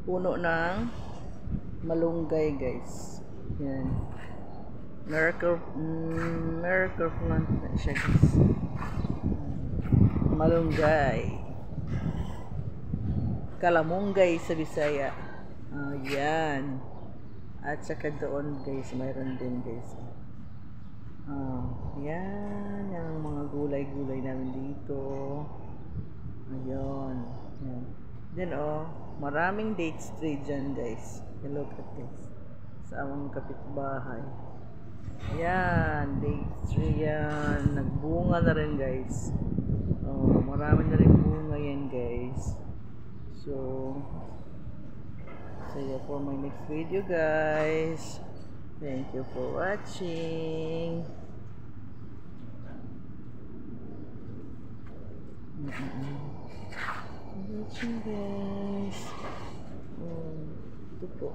puno ng malunggay, guys. Yan. Miracle plant na siya, guys. Malunggay. Kalamunggay sa Bisaya. Yan. At saka doon, guys, mayroon din, guys. Yan. Yung mga gulay-gulay namin dito. Ayun. Yan. Then, maraming dates tree dyan, guys. Look at this. Sa among kapitbahay. Yan. Dates tree yan. Nagbunga na rin, guys. Marami na rin bunga yan, guys. So, see you for my next video, guys. Thank you for watching. Watching, guys. Ito po.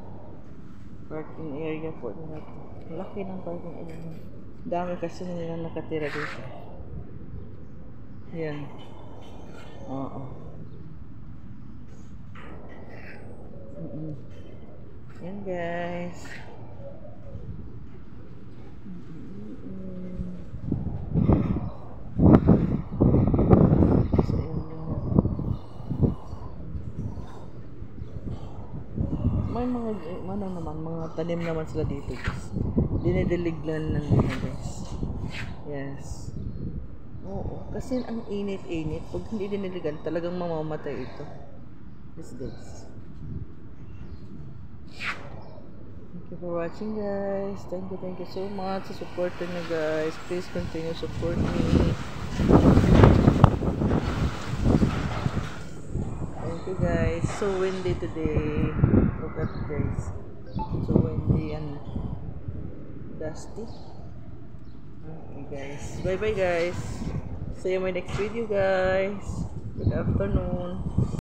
Parking area po natin. Laki ng parking area. Dami kasi nilang nakatira dito. Yan. Yan, guys. May mga tanim naman sila dito, guys. Dinidilig lang nila, guys. Yes. Oo, kasi ang init-init. Pag hindi diniligan, talagang mamamatay ito. Yes, guys. Thank you for watching, guys. Thank you so much sa support nyo, guys. Please continue support me. Thank you, guys. So windy today. Look at, guys. So windy and dusty. Okay, guys. Bye-bye, guys. See you in my next video, guys. Good afternoon.